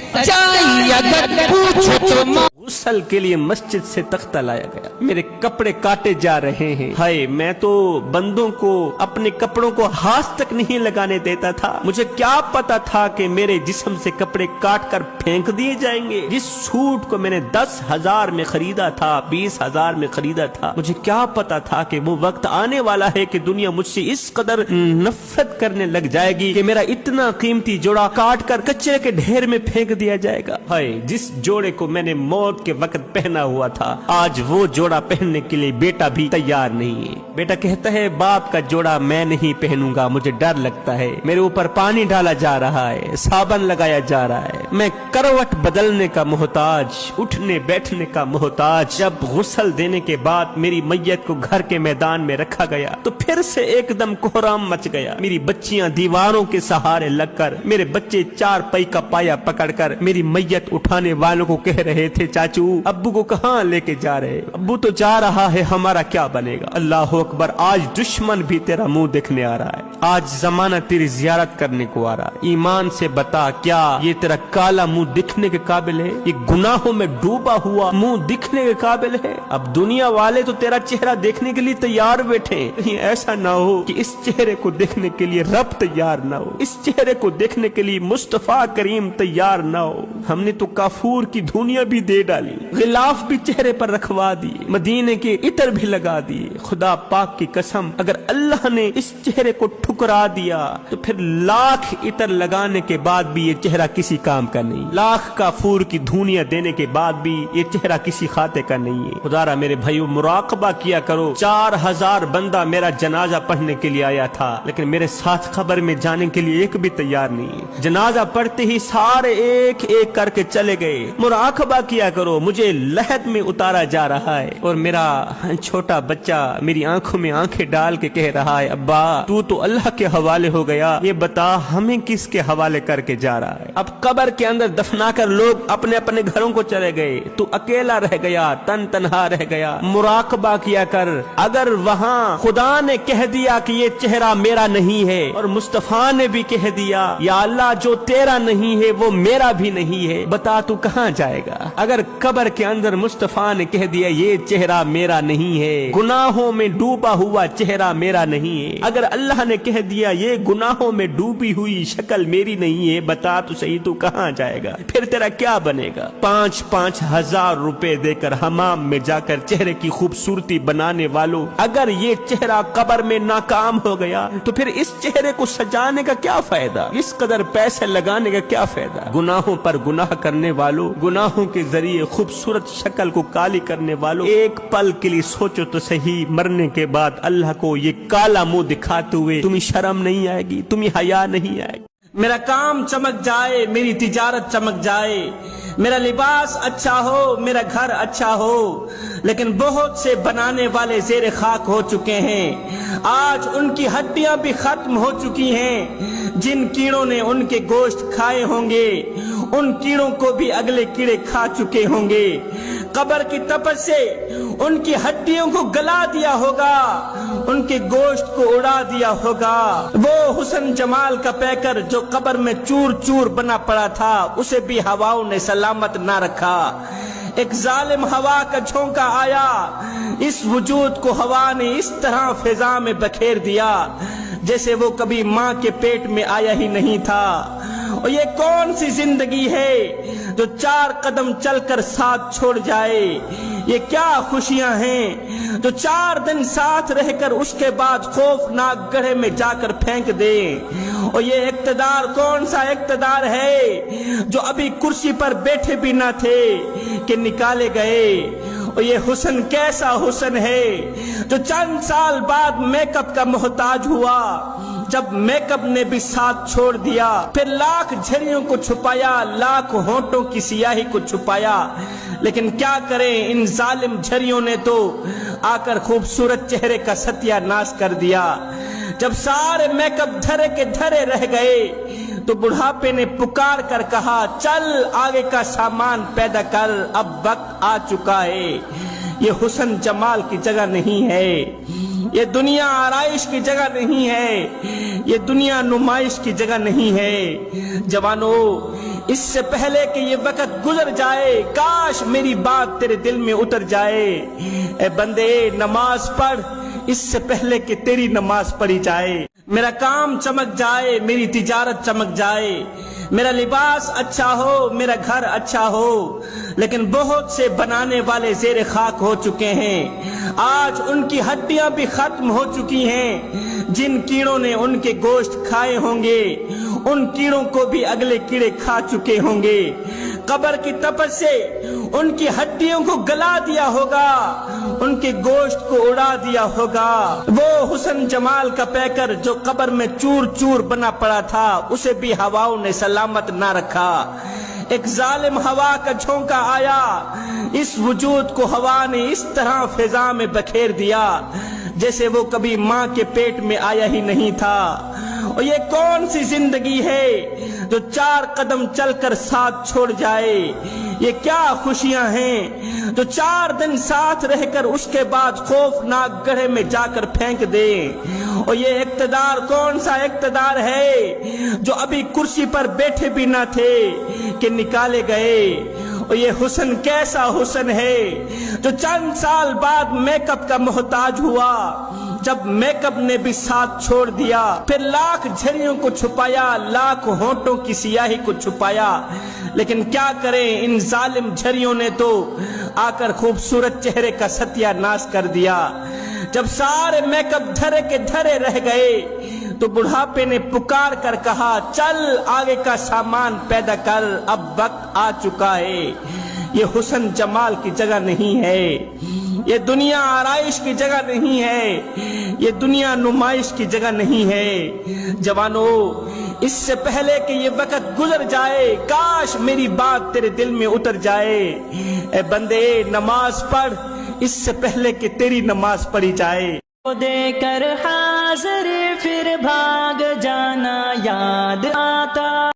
सच्चाई अगर पूछो तो गुस्ल के लिए मस्जिद से तख्ता लाया गया, मेरे कपड़े काटे जा रहे हैं। हाय, मैं तो बंदों को अपने कपड़ों को हाथ तक नहीं लगाने देता था। मुझे क्या पता था कि मेरे जिस्म से कपड़े काट कर फेंक दिए जाएंगे। जिस सूट को मैंने 10,000 में खरीदा था, 20,000 में खरीदा था, मुझे क्या पता था कि वो वक्त आने वाला है कि दुनिया मुझसे इस कदर नफरत करने लग जाएगी कि मेरा इतना कीमती जोड़ा काट कर कचरे के ढेर में फेंक दिया जाएगा। हाय, जिस जोड़े को मैंने मौत के वक्त पहना हुआ था, आज वो जोड़ा पहनने के लिए बेटा भी तैयार नहीं है। बेटा कहता है बाप का जोड़ा मैं नहीं पहनूंगा, मुझे डर लगता है। मेरे ऊपर पानी डाला जा रहा है, साबन लगाया जा रहा है, मैं करवट बदलने का मोहताज, उठने बैठने का मोहताज। जब गुस्ल देने के बाद मेरी मैयत को घर के मैदान में रखा गया तो फिर से एकदम कोहराम मच गया। मेरी बच्चियां दीवारों के सहारे लगकर, मेरे बच्चे चार पई का पाया पकड़कर मेरी मैयत उठाने वालों को कह रहे थे, चाचू अब्बू को कहाँ लेके जा रहे? अब्बू तो जा रहा है, हमारा क्या बनेगा? अल्लाह अकबर, आज दुश्मन भी तेरा मुंह देखने आ रहा है, आज जमाना तेरी जियारत करने को आ रहा है। ईमान से बता, क्या ये तेरा काला मुंह दिखने के काबिल है? ये गुनाहों में डूबा हुआ मुंह दिखने के काबिल है? अब दुनिया वाले तो तेरा चेहरा देखने के लिए तैयार बैठे, कहीं ऐसा ना हो कि इस चेहरे को देखने के लिए रब तैयार ना हो, इस चेहरे को देखने के लिए मुस्तफा करीम तैयार ना हो। हमने तो काफूर की धुनिया भी दे डाली, गिलाफ भी चेहरे पर रखवा दिए, मदीने के इतर भी लगा दिए। खुदा पाक की कसम, अगर अल्लाह ने इस चेहरे को ठुकरा दिया तो फिर लाख इतर लगाने के बाद भी ये चेहरा किसी काम का नहीं, लाख काफूर की धुनिया देने के बाद भी ये चेहरा किसी खाते का नहीं है। खुदारा मेरे भाइयों, मुराकबा किया करो। 4000 बंदा मेरा जनाजा पढ़ने के लिए आया था, लेकिन मेरे साथ खबर में जाने के लिए एक भी तैयार नहीं है। जनाजा पढ़ते ही सारे एक एक करके चले गए। मुराकबा किया करो। मुझे लहद में उतारा जा रहा है और मेरा छोटा बच्चा मेरी आंखों में आंखें डाल के कह रहा है, अब्बा तू तो अल्लाह के हवाले हो गया, ये बता हमें किसके हवाले करके जा रहा है? अब कब्र के अंदर दफनाकर लोग अपने अपने घरों को चले गए, तू अकेला रह गया, तन तनहा रह गया। मुराकबा किया कर। अगर वहाँ खुदा ने कह दिया कि ये चेहरा मेरा नहीं है और मुस्तफा ने भी कह दिया, या अल्लाह जो तेरा नहीं है वो मेरा भी नहीं है, बता तू कहाँ जाएगा? अगर कब्र के अंदर मुस्तफा ने कह दिया ये चेहरा मेरा नहीं है, गुनाहों में डूबा हुआ चेहरा मेरा नहीं है, अगर अल्लाह ने कह दिया ये गुनाहों में डूबी हुई शक्ल मेरी नहीं है, बता तो सही तू कहाँ जाएगा? फिर तेरा क्या बनेगा? 5-5 हजार रुपए देकर हमाम में जाकर चेहरे की खूबसूरती बनाने वालों, अगर ये चेहरा कब्र में नाकाम हो गया तो फिर इस चेहरे को सजाने का क्या फायदा? इस कदर पैसे लगाने का क्या फायदा? गुनाहों पर गुनाह करने वालों, गुनाहों के जरिए खूबसूरत शक्ल को काली करने वालों, एक पल के लिए सोचो तो सही, मरने के बाद अल्लाह को ये काला मुंह दिखाते हुए तुम्हें शर्म नहीं आएगी? तुम्हें हया नहीं आएगी? मेरा काम चमक जाए, मेरी तिजारत चमक जाए, मेरा लिबास अच्छा हो, मेरा घर अच्छा हो, लेकिन बहुत से बनाने वाले ज़ेरे खाक हो चुके हैं। आज उनकी हड्डियां भी खत्म हो चुकी हैं। जिन कीड़ों ने उनके गोश्त खाए होंगे, उन कीड़ों को भी अगले कीड़े खा चुके होंगे। कब्र की तपश से उनकी हड्डियों को गला दिया होगा, उनके गोश्त को उड़ा दिया होगा। वो हुस्न जमाल का पैकर जो कब्र में चूर चूर बना पड़ा था, उसे भी हवाओं ने सलामत ना रखा। एक जालिम हवा का झोंका आया, इस वजूद को हवा ने इस तरह फिजा में बखेर दिया जैसे वो कभी माँ के पेट में आया ही नहीं था। और ये कौन सी जिंदगी है जो 4 कदम चलकर साथ छोड़ जाए? ये क्या खुशियां हैं जो 4 दिन साथ रहकर उसके बाद खौफनाक गड्ढे में जाकर फेंक दे? और ये इक़्तिदार कौन सा इक़्तिदार है जो अभी कुर्सी पर बैठे भी ना थे कि निकाले गए? और ये हुस्न कैसा हुस्न है जो चंद साल बाद मेकअप का मोहताज हुआ, जब मेकअप ने भी साथ छोड़ दिया। फिर लाख झरियों को छुपाया, लाख होंठों की सियाही को छुपाया, लेकिन क्या करें, इन जालिम झरियों ने तो आकर खूबसूरत चेहरे का सत्यानाश कर दिया। जब सारे मेकअप धरे के धरे रह गए तो बुढ़ापे ने पुकार कर कहा, चल आगे का सामान पैदा कर, अब वक्त आ चुका है। ये हुस्न जमाल की जगह नहीं है, یہ دنیا آرائش کی جگہ نہیں ہے، یہ دنیا نمائش کی جگہ نہیں ہے۔ جوانو، اس سے پہلے کہ یہ وقت گزر جائے، کاش میری بات تیرے دل میں اتر جائے۔ اے بندے، نماز پڑھ اس سے پہلے کہ تیری نماز پڑھی جائے۔ میرا کام چمک جائے، میری تجارت چمک جائے، میرا لباس اچھا ہو، میرا گھر اچھا ہو، لیکن بہت سے بنانے والے زیر خاک ہو چکے ہیں۔ آج ان کی ہڈیاں بھی ختم ہو چکی ہیں۔ جن کیڑوں نے ان کے گوشت کھائے ہوں گے، ان کیڑوں کو بھی اگلے کیڑے کھا چکے ہوں گے۔ قبر کی تپش سے ان کی ہڈیوں کو گلا دیا ہوگا، ان کے گوشت کو اڑا دیا ہوگا۔ وہ حسن جمال کا پیکر جو قبر میں چور چور بنا پڑا تھا، اسے بھی ہواؤں نے سلامت نہ رکھا۔ ایک ظالم ہوا کا جھونکا آیا، اس وجود کو ہوا نے اس طرح فضا میں بکھیر دیا جیسے وہ کبھی ماں کے پیٹ میں آیا ہی نہیں تھا۔ اور یہ کون سی زندگی ہے جو 4 قدم چل کر ساتھ چھوڑ جائے؟ یہ کیا خوشیاں ہیں جو 4 دن ساتھ رہ کر اس کے بعد خوفناک گڑھے میں جا کر پھینک دے؟ اور یہ اقتدار کون سا اقتدار ہے جو ابھی کرسی پر بیٹھے بھی نہ تھے کہ نکالے گئے؟ اور یہ حسن کیسا حسن ہے جو چند سال بعد میک اپ کا محتاج ہوا، جب میک اپ نے بھی ساتھ چھوڑ دیا۔ پھر لاکھ جھریوں کو چھپایا، لاکھ ہونٹوں کی سیاہی کو چھپایا، لیکن کیا کریں، ان ظالم جھریوں نے تو آ کر خوبصورت چہرے کا ستیہ ناش کر دیا۔ جب سارے میک اپ دھرے کے دھرے رہ گئے تو بڑھاپے نے پکار کر کہا، چل آگے کا سامان پیدا کر، اب وقت آ چکا ہے۔ یہ حسن جمال کی جگہ نہیں ہے، یہ دنیا آرائش کی جگہ نہیں ہے، یہ دنیا نمائش کی جگہ نہیں ہے۔ جوانو، اس سے پہلے کہ یہ وقت گزر جائے، کاش میری بات تیرے دل میں اتر جائے۔ اے بندے، نماز پڑھ اس سے پہلے کہ تیری نماز پڑھی جائے۔ دے کر حاضر پھر بھائی